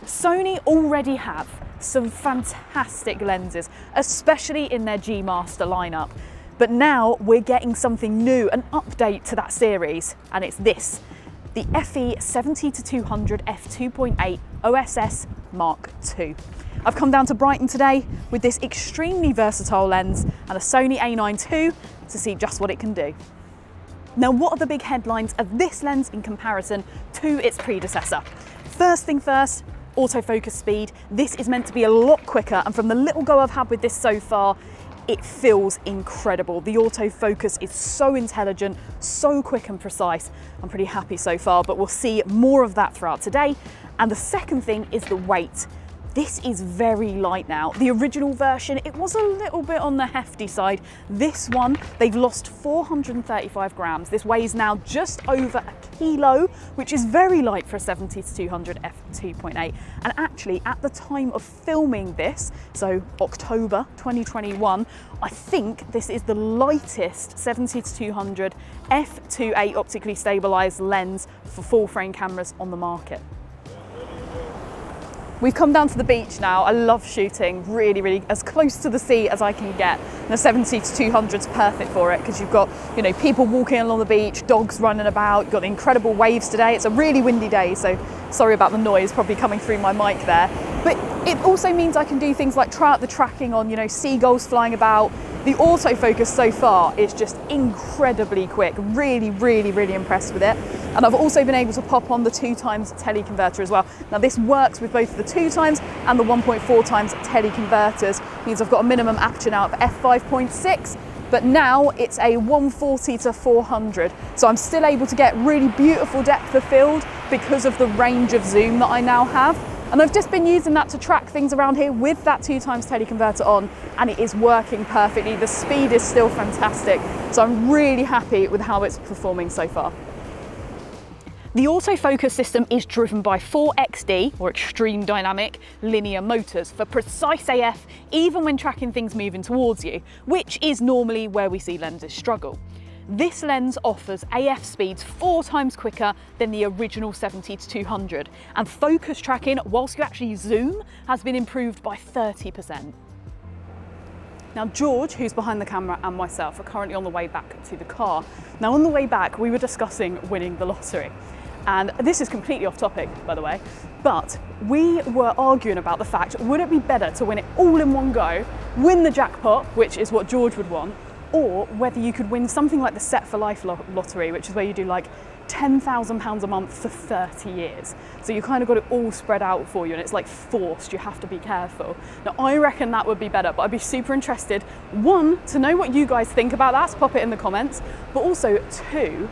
Sony already have some fantastic lenses, especially in their G Master lineup. But now we're getting something new, an update to that series, and it's this, the FE 70-200 f2.8 OSS Mark II. I've come down to Brighton today with this extremely versatile lens and a Sony A9 II to see just what it can do. Now, what are the big headlines of this lens in comparison to its predecessor? First thing first, autofocus speed. This is meant to be a lot quicker, and from the little go I've had with this so far, it feels incredible. The autofocus is so intelligent, so quick and precise. I'm pretty happy so far, but we'll see more of that throughout today. And the second thing is the weight. This is very light now. The original version, it was a little bit on the hefty side. This one, they've lost 435 grams. This weighs now just over a kilo, which is very light for a 70-200 f2.8. And actually, at the time of filming this, so October 2021, I think this is the lightest 70-200 f2.8 optically stabilised lens for full frame cameras on the market. We've come down to the beach now. I love shooting really as close to the sea as I can get. And the 70-200 is perfect for it because you've got, people walking along the beach, dogs running about, you've got the incredible waves today. It's a really windy day, so sorry about the noise probably coming through my mic there. But it also means I can do things like try out the tracking on, seagulls flying about. The autofocus so far is just incredibly quick. Really impressed with it. And I've also been able to pop on the 2x teleconverter as well. Now this works with both the 2x and the 1.4x teleconverters. Means I've got a minimum aperture now of f5.6, but now it's a 140-400. So I'm still able to get really beautiful depth of field because of the range of zoom that I now have. And I've just been using that to track things around here with that 2x teleconverter on, and it is working perfectly. The speed is still fantastic. So I'm really happy with how it's performing so far. The autofocus system is driven by 4XD, or extreme dynamic, linear motors for precise AF, even when tracking things moving towards you, which is normally where we see lenses struggle. This lens offers AF speeds 4 times quicker than the original 70-200, and focus tracking, whilst you actually zoom, has been improved by 30%. Now George, who's behind the camera, and myself are currently on the way back to the car. Now on the way back, we were discussing winning the lottery. And this is completely off topic, by the way, but we were arguing about the fact, would it be better to win it all in one go, win the jackpot, which is what George would want, or whether you could win something like the Set for Life lottery, which is where you do like £10,000 a month for 30 years. So you kind of got it all spread out for you, and it's like forced, you have to be careful. Now I reckon that would be better, but I'd be super interested, 1, to know what you guys think about that, so pop it in the comments, but also 2,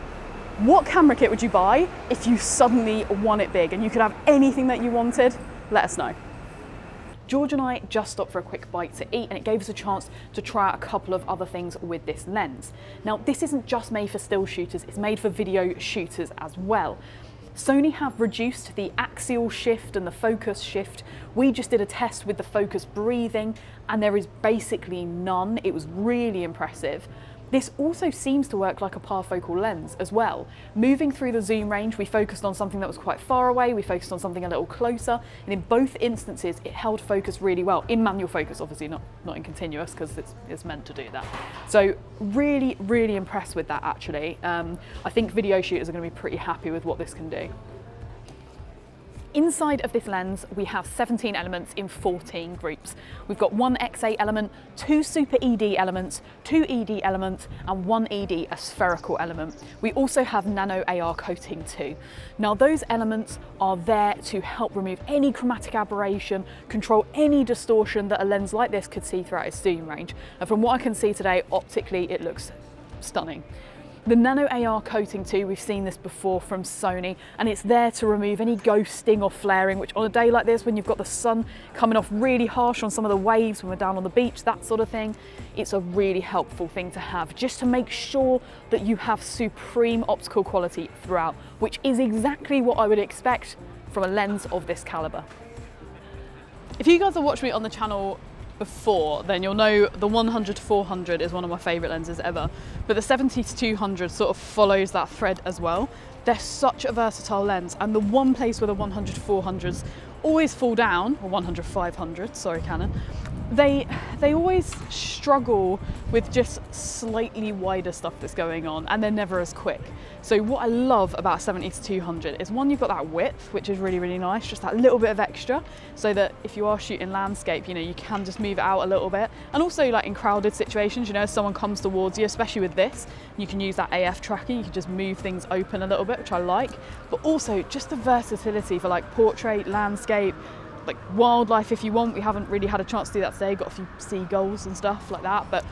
what camera kit would you buy if you suddenly won it big and you could have anything that you wanted? Let us know. George and I just stopped for a quick bite to eat, and it gave us a chance to try out a couple of other things with this lens. Now, this isn't just made for still shooters, it's made for video shooters as well. Sony have reduced the axial shift and the focus shift. We just did a test with the focus breathing, and there is basically none. It was really impressive. This also seems to work like a parfocal lens as well. Moving through the zoom range, we focused on something that was quite far away, we focused on something a little closer, and in both instances, it held focus really well. In manual focus, obviously not in continuous, because it's meant to do that. So really impressed with that, actually. I think video shooters are going to be pretty happy with what this can do. Inside of this lens, we have 17 elements in 14 groups. We've got 1 XA element, 2 Super ED elements, 2 ED elements, and 1 ED, a spherical element. We also have nano AR coating too. Now those elements are there to help remove any chromatic aberration, control any distortion that a lens like this could see throughout its zoom range. And from what I can see today, optically, it looks stunning. The nano AR coating too, we've seen this before from Sony, and it's there to remove any ghosting or flaring, which on a day like this, when you've got the sun coming off really harsh on some of the waves when we're down on the beach, that sort of thing, it's a really helpful thing to have, just to make sure that you have supreme optical quality throughout, which is exactly what I would expect from a lens of this caliber. If you guys have watched me on the channel before, then you'll know the 100-400 is one of my favourite lenses ever, but the 70-200 sort of follows that thread as well. They're such a versatile lens, and the one place where the 100-400s always fall down, or 100-500, sorry Canon, they always struggle with just slightly wider stuff that's going on, and they're never as quick. So what I love about 70-200 is, one, you've got that width, which is really, really nice, just that little bit of extra, so that if you are shooting landscape, you know, you can just move it out a little bit. And also like in crowded situations, you know, if someone comes towards you, especially with this, you can use that AF tracking, you can just move things open a little bit, which I like. But also just the versatility for like portrait, landscape, like wildlife if you want. We haven't really had a chance to do that today, got a few seagulls and stuff like that, but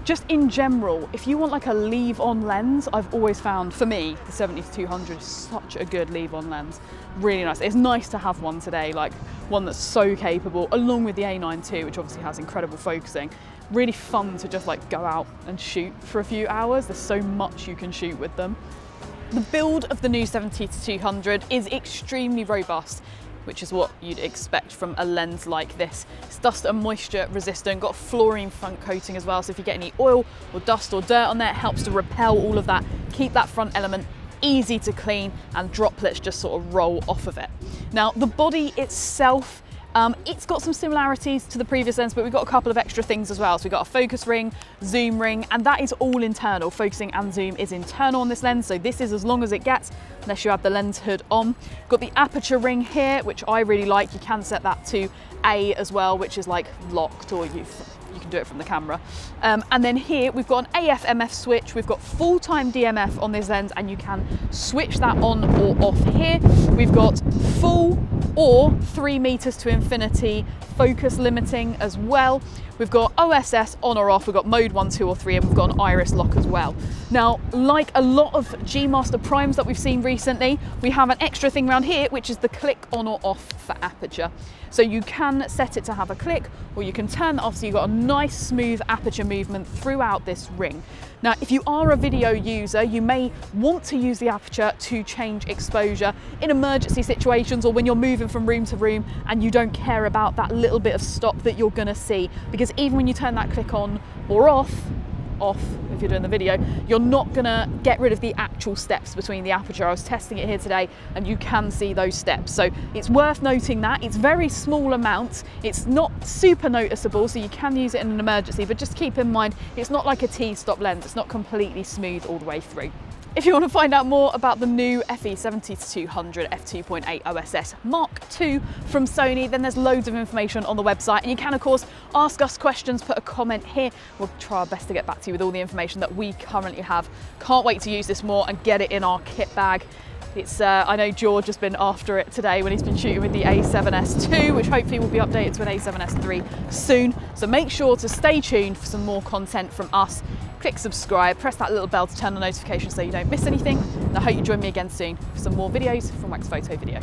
just in general, if you want like a leave-on lens, I've always found, for me, the 70-200 is such a good leave-on lens. Really nice. It's nice to have one today, like one that's so capable, along with the A9 II, which obviously has incredible focusing. Really fun to just like go out and shoot for a few hours. There's so much you can shoot with them. The build of the new 70-200 is extremely robust, which is what you'd expect from a lens like this. It's dust and moisture resistant, got a fluorine front coating as well, so if you get any oil or dust or dirt on there, it helps to repel all of that, keep that front element easy to clean, and droplets just sort of roll off of it. Now, the body itself, it's got some similarities to the previous lens, but we've got a couple of extra things as well. So we've got a focus ring, zoom ring, and that is all internal. Focusing and zoom is internal on this lens, so this is as long as it gets, unless you have the lens hood on. Got the aperture ring here, which I really like. You can set that to A as well, which is like locked, or you can do it from the camera. And then here we've got an AF/MF switch. We've got full-time DMF on this lens, and you can switch that on or off here. We've got full or 3 meters to infinity focus limiting as well. We've got OSS on or off, we've got mode 1, 2 or 3, and we've got an iris lock as well. Now, like a lot of G Master primes that we've seen recently, we have an extra thing around here, which is the click on or off for aperture. So you can set it to have a click, or you can turn that off, so you've got a nice smooth aperture movement throughout this ring. Now, if you are a video user, you may want to use the aperture to change exposure in emergency situations, or when you're moving from room to room and you don't care about that little bit of stop that you're gonna see, because even when you turn that click on or off if you're doing the video, you're not gonna get rid of the actual steps between the aperture. I was testing it here today and you can see those steps. So it's worth noting that. It's very small amounts. It's not super noticeable, so you can use it in an emergency, but just keep in mind, it's not like a T-stop lens. It's not completely smooth all the way through. If you want to find out more about the new FE 70-200 f2.8 OSS Mark II from Sony, then there's loads of information on the website, and you can of course ask us questions, put a comment here. We'll try our best to get back to you with all the information that we currently have. Can't wait to use this more and get it in our kit bag. It's, I know George has been after it today when he's been shooting with the A7S II, which hopefully will be updated to an A7S III soon. So make sure to stay tuned for some more content from us. Click subscribe, press that little bell to turn on notifications so you don't miss anything. And I hope you join me again soon for some more videos from Wax Photo Video.